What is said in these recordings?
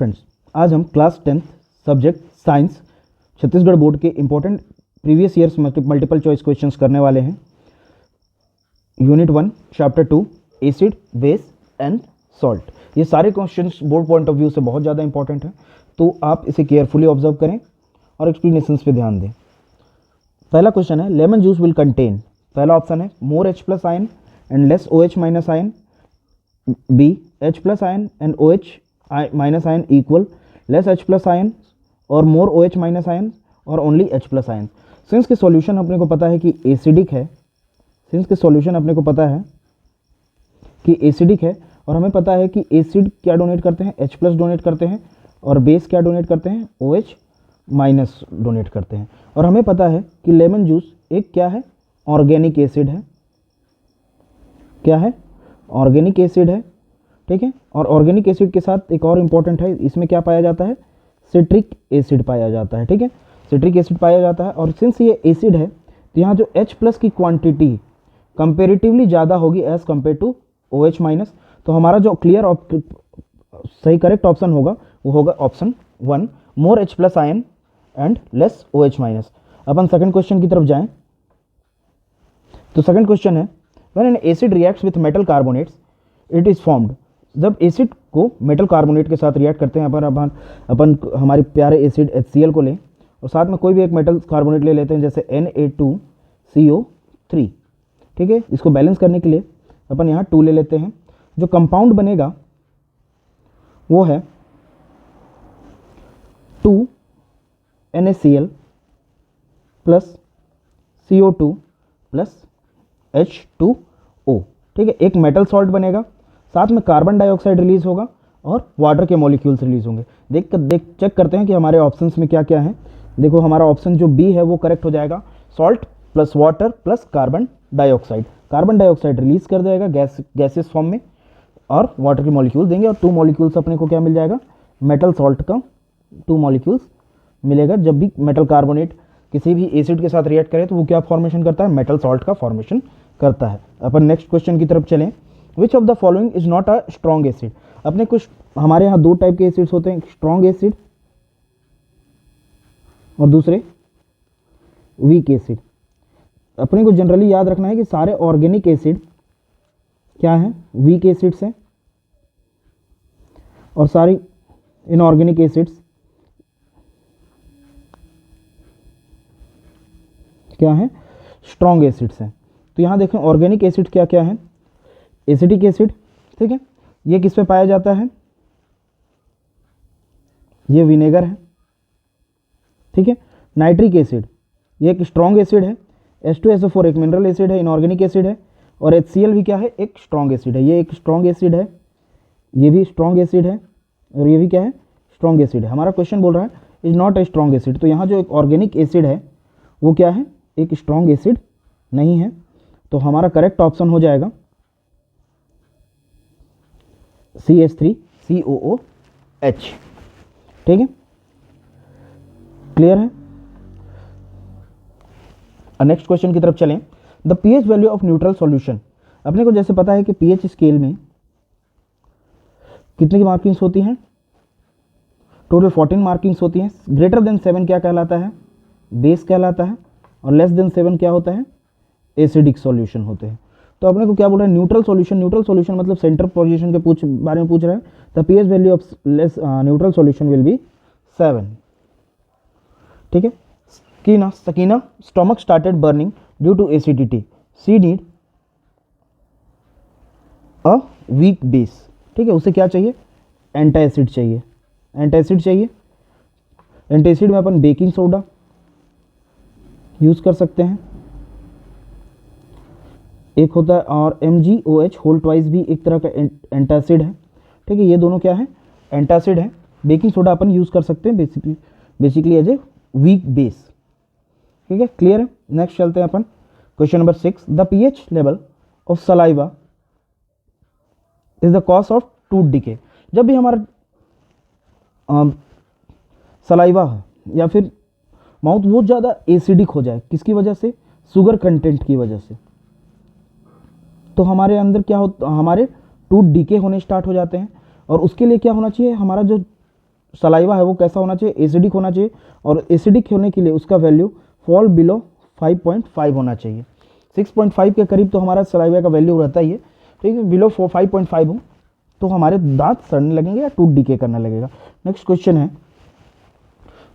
Friends, आज हम class 10th subject science Chhattisgarh board के important previous years multiple choice questions करने वाले हैं। Unit 1 chapter 2 acid, base and salt. ये सारे questions board point of view से बहुत ज़्यादा इंपॉर्टेंट हैं, तो आप इसे केयरफुली ऑब्जर्व करें और एक्सप्लेनेशंस पे ध्यान दें। पहला क्वेश्चन है, लेमन जूस विल कंटेन, पहला ऑप्शन है more H plus ion and less OH minus ion, B H plus ion and OH minus ion equal less H plus ion और मोर OH माइनस आयन और only H plus ion. Since के solution अपने को पता है कि acidic है, since के सॉल्यूशन अपने को पता है कि एसिडिक है और हमें पता है कि एसिड क्या डोनेट करते हैं, H प्लस डोनेट करते हैं और बेस क्या डोनेट करते हैं, OH माइनस डोनेट करते हैं। और हमें पता है कि लेमन जूस एक क्या है, ऑर्गेनिक एसिड है, क्या है, ऑर्गेनिक एसिड है, ठीक है। और ऑर्गेनिक एसिड के साथ एक और इम्पॉर्टेंट है, इसमें क्या पाया जाता है, सिट्रिक एसिड पाया जाता है, ठीक है, सिट्रिक एसिड पाया जाता है। और सिंस ये एसिड है तो यहाँ जो H प्लस की क्वांटिटी कंपेरेटिवली ज़्यादा होगी as compare to OH minus. तो हमारा जो क्लियर सही करेक्ट ऑप्शन होगा वो होगा option 1, more H plus ion and less OH minus. Upon second question की तरफ जाएं तो सेकंड क्वेश्चन है, when an acid reacts with metal carbonates it is formed. जब एसिड को मेटल कार्बोनेट के साथ रिएक्ट करते हैं, अपन हमारे प्यारे एसिड HCl को लें और साथ में कोई भी एक मेटल कार्बोनेट ले लेते हैं जैसे Na2CO3, ठीक है। इसको बैलेंस करने के लिए अपन यहाँ 2 ले लेते हैं। जो कंपाउंड बनेगा वो है 2NaCl plus CO2 plus H2O, ठीक है। एक मेटल सॉल्ट बनेगा, साथ में कार्बन डाइऑक्साइड रिलीज होगा और वाटर के मॉलिक्यूल्स रिलीज होंगे। चेक करते हैं कि हमारे ऑप्शंस में क्या क्या है। देखो हमारा ऑप्शन जो बी है वो करेक्ट हो जाएगा, salt plus water plus carbon dioxide. Carbon dioxide release कर जाएगा गैसेस फॉर्म में और वाटर के मॉलिक्यूल देंगे और 2 मॉलिक्यूल्स अपने को क्या मिल जाएगा, मेटल सॉल्ट का 2 मॉलिक्यूल्स मिलेगा। जब भी मेटल कार्बोनेट किसी भी एसिड के साथ रिएक्ट करे तो वो क्या फॉर्मेशन करता है, मेटल सॉल्ट का फॉर्मेशन करता है। अपन नेक्स्ट क्वेश्चन की तरफ चलें, which of the following is not a strong acid. अपने कुछ हमारे यहाँ 2 टाइप के एसिड्स होते हैं, स्ट्रॉन्ग एसिड और दूसरे वीक एसिड। अपने को जनरली याद रखना है कि सारे ऑर्गेनिक एसिड क्या हैं, वीक एसिड्स हैं और सारी इनऑर्गेनिक एसिड्स क्या हैं, स्ट्रॉन्ग एसिड्स हैं। तो यहाँ देखें ऑर्गेनिक एसिड क्या क्या है, एसिटिक एसिड, ठीक है, ये किस में पाया जाता है, ये विनेगर है, ठीक है। नाइट्रिक एसिड ये एक स्ट्रॉन्ग एसिड है, H2SO4 एक मिनरल एसिड है, इनऑर्गेनिक एसिड है और HCl भी क्या है, एक स्ट्रॉन्ग एसिड है। ये एक स्ट्रॉन्ग एसिड है, ये भी स्ट्रॉन्ग एसिड है और ये भी क्या है, स्ट्रॉन्ग एसिड है। हमारा क्वेश्चन बोल रहा है is not a strong acid, तो यहाँ जो एक ऑर्गेनिक एसिड है वो क्या है, एक स्ट्रॉन्ग एसिड नहीं है। तो हमारा करेक्ट ऑप्शन हो जाएगा CH3COOH, ठीक है, क्लियर है। नेक्स्ट क्वेश्चन की तरफ चलें, the pH value of neutral solution. अपने को जैसे पता है कि pH स्केल में कितने की मार्किंग्स होती हैं, टोटल 14 मार्किंग्स होती हैं। ग्रेटर देन 7 क्या कहलाता है, बेस कहलाता है और लेस देन 7 क्या होता है, एसिडिक सॉल्यूशन होते हैं। तो अपने को क्या बोल रहा है, न्यूट्रल सॉल्यूशन, न्यूट्रल सॉल्यूशन मतलब सेंटर पोजीशन के बारे में पूछ रहा है। The pH value of less neutral solution will be 7, ठीक है। Sakina stomach started burning due to acidity, she need a weak base, ठीक है। उसे क्या चाहिए, एंटासिड चाहिए, एंटासिड चाहिए। एंटासिड में अपन बेकिंग सोडा यूज कर सकते हैं, एक होता है, और MgOH होल ट्वाइस भी एक तरह का एंटासिड है, ठीक है। ये दोनों क्या है, एंटासिड है। बेकिंग सोडा अपन यूज कर सकते हैं basically as a weak base, ठीक है, क्लियर है। नेक्स्ट चलते हैं अपन question number 6, the pH level of saliva is the cause of tooth decay. जब भी हमारा सलाइवा है या फिर माउथ बहुत ज़्यादा एसिडिक हो जाए, किसकी वजह से, शुगर कंटेंट की वजह से, तो हमारे अंदर क्या होता, हमारे टूथ डीके होने स्टार्ट हो जाते हैं। और उसके लिए क्या होना चाहिए, हमारा जो सलाइवा है वो कैसा होना चाहिए, एसिडिक होना चाहिए, और एसिडिक होने के लिए उसका वैल्यू फॉल बिलो 5.5 होना चाहिए। 6.5 के करीब तो हमारा सलाइवा का वैल्यू रहता ही है, ठीक है। बिलो 5.5 हो तो हमारे दांत सड़ने लगेंगे या टूथ डीके करने लगेगा। नेक्स्ट क्वेश्चन है,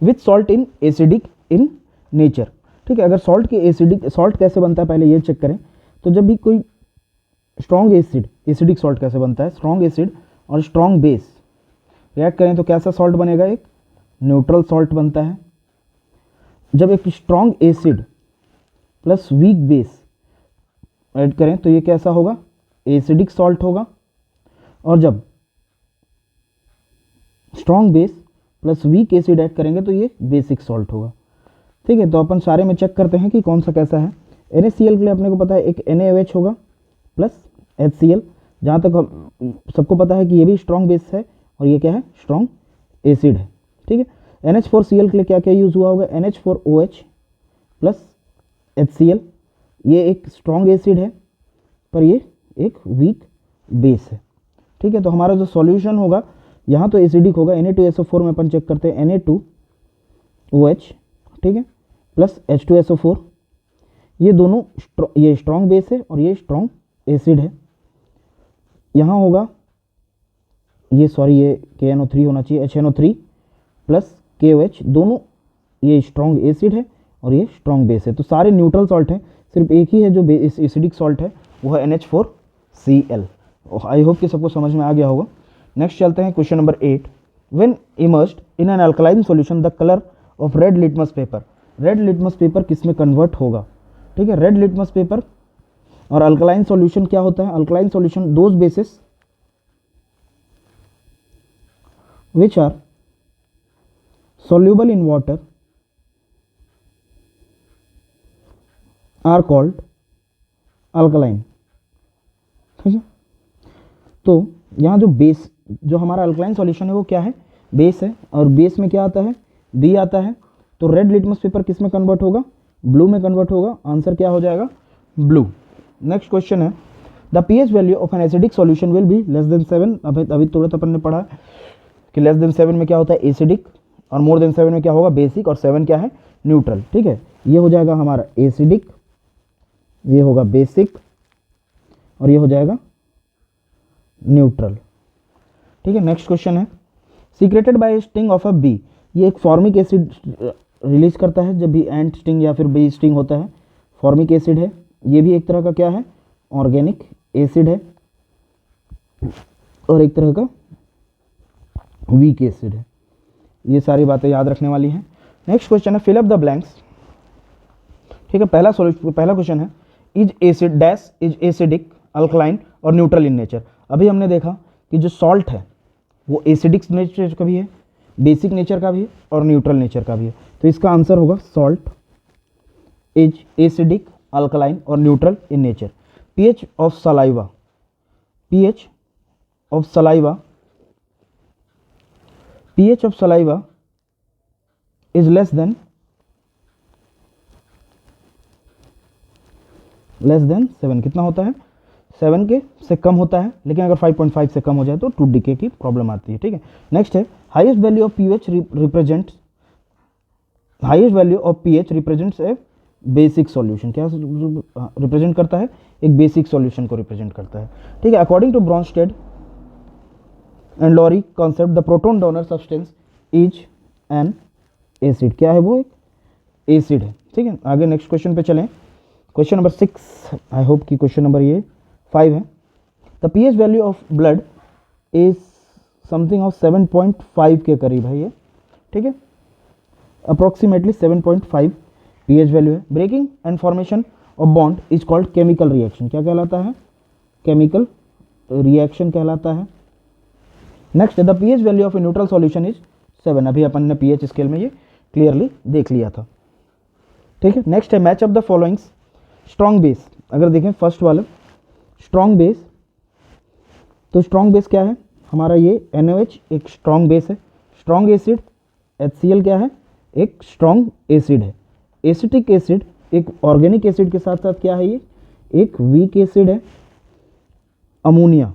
with salt in acidic in nature, ठीक है। अगर सॉल्ट के एसिडिक, सॉल्ट कैसे बनता है पहले ये चेक करें। तो जब भी कोई स्ट्रॉन्ग एसिड, एसिडिक सॉल्ट कैसे बनता है, स्ट्रॉन्ग एसिड और स्ट्रॉन्ग बेस रिएक्ट करें तो कैसा सॉल्ट बनेगा, एक न्यूट्रल सॉल्ट बनता है। जब एक strong acid plus weak base add करें तो ये कैसा होगा, एसिडिक सॉल्ट होगा। और जब strong base plus weak acid add करेंगे तो ये बेसिक सॉल्ट होगा, ठीक है। तो अपन सारे में चेक करते हैं कि कौन सा कैसा है। NaCl के लिए अपने को पता है एक NaOH होगा प्लस HCl, जहाँ तक हम सबको पता है कि ये भी स्ट्रॉन्ग बेस है और ये क्या है, स्ट्रॉन्ग एसिड है, ठीक है। NH4Cl के लिए क्या क्या यूज़ हुआ होगा, NH4OH प्लस HCl, ये एक स्ट्रॉन्ग एसिड है पर ये एक वीक बेस है, ठीक है। तो हमारा जो सॉल्यूशन होगा यहाँ तो एसिडिक होगा, Na2SO4 में अपन चेक करते हैं Na2OH, ठीक है, प्लस H2SO4, ये दोनों ये स्ट्रॉन्ग बेस है और ये स्ट्रॉन्ग एसिड है। यहाँ होगा ये, सॉरी ये KNO3 होना चाहिए, HNO3 प्लस KOH, दोनों ये स्ट्रॉन्ग एसिड है और ये स्ट्रॉन्ग बेस है। तो सारे न्यूट्रल सॉल्ट हैं, सिर्फ एक ही है जो एसिडिक सॉल्ट है, वो है NH4Cl। आई होप कि सबको समझ में आ गया होगा। नेक्स्ट चलते हैं question number 8। When immersed in an alkaline solution the colour of red litmus paper, red litmus paper किस में कन्वर्ट होगा, ठीक है। रेड लिटमस पेपर और अल्कलाइन सॉल्यूशन क्या होता है, alkaline solution those basis which are soluble in water are called alkaline, ठीक है। तो यहाँ जो बेस, जो हमारा अल्कलाइन सॉल्यूशन है वो क्या है, बेस है, और बेस में क्या आता है, बी आता है। तो रेड लिटमस पेपर किस में कन्वर्ट होगा, ब्लू में कन्वर्ट होगा। आंसर क्या हो जाएगा, ब्लू। नेक्स्ट क्वेश्चन है, the pH value of an acidic solution will be less than 7। अभी तुरंत अपन ने पढ़ा कि लेस देन 7 में क्या होता है, एसिडिक, और मोर देन 7 में क्या होगा, बेसिक, और 7 क्या है, न्यूट्रल, ठीक है। ये हो जाएगा हमारा एसिडिक, ये होगा बेसिक, और ये हो जाएगा न्यूट्रल, ठीक है। नेक्स्ट क्वेश्चन है, secreted by sting of a bee, ये एक फॉर्मिक एसिड रिलीज करता है जब भी एंट स्टिंग या फिर बी स्टिंग होता है, फॉर्मिक एसिड है। ये भी एक तरह का क्या है, ऑर्गेनिक एसिड है, और एक तरह का वीक एसिड है। ये सारी बातें याद रखने वाली हैं। नेक्स्ट क्वेश्चन है, फिल अप द ब्लैंक्स, ठीक है। पहला क्वेश्चन है, is acid dash is acidic, alkaline और न्यूट्रल इन नेचर। अभी हमने देखा कि जो सॉल्ट है वो एसिडिक नेचर का भी है, बेसिक नेचर का भी है, और न्यूट्रल नेचर का भी है। तो इसका आंसर होगा सॉल्ट इज एसिडिक, अल्कलाइन और neutral in nature. pH of saliva, pH of saliva, pH of saliva is less than 7। कितना होता है, 7 के से कम होता है, लेकिन अगर 5.5 से कम हो जाए तो टूथ डीके की प्रॉब्लम आती है, ठीक है। नेक्स्ट है, highest value of pH represents, highest value of pH represents A basic solution, क्या रिप्रेजेंट करता है, एक बेसिक सॉल्यूशन को रिप्रेजेंट करता है, ठीक है। According to Bronsted and Lowry concept, the proton donor substance is an acid, क्या है वो, एक एसिड है, ठीक है। आगे नेक्स्ट क्वेश्चन पे चलें, क्वेश्चन नंबर 6, आई होप कि क्वेश्चन नंबर ये 5 है। The pH value of blood is something of 7.5 के करीब है ये, ठीक है, अप्रोक्सीमेटली 7.5 pH वैल्यू है। Breaking and formation of bond is called chemical reaction, क्या कहलाता है, केमिकल रिएक्शन कहलाता है। Next, the pH value of a neutral solution is 7, अभी अपन ने pH स्केल में ये क्लियरली देख लिया था, ठीक है। नेक्स्ट है, match up the followings, strong base, अगर देखें फर्स्ट वाला स्ट्रॉन्ग बेस, तो स्ट्रॉन्ग बेस क्या है हमारा, ये NaOH एक स्ट्रॉन्ग बेस है। स्ट्रॉन्ग एसिड HCl क्या है, एक स्ट्रॉन्ग एसिड है। एसिटिक एसिड एक ऑर्गेनिक एसिड के साथ साथ क्या है, ये एक वीक एसिड है। अमोनिया,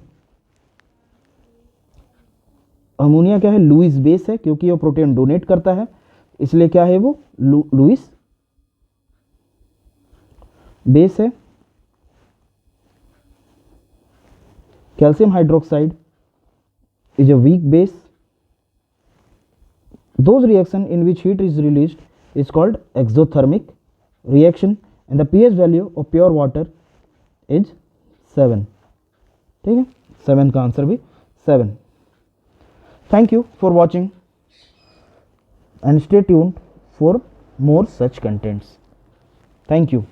अमोनिया क्या है, लुईस बेस है, क्योंकि वो प्रोटॉन डोनेट करता है, इसलिए क्या है वो लुईस बेस है। Calcium hydroxide is a weak base. Those reaction in which heat is released is called exothermic reaction and the pH value of pure water is 7। ठीक है, 7 का आंसर भी 7। Thank you for watching and stay tuned for more such contents. Thank you.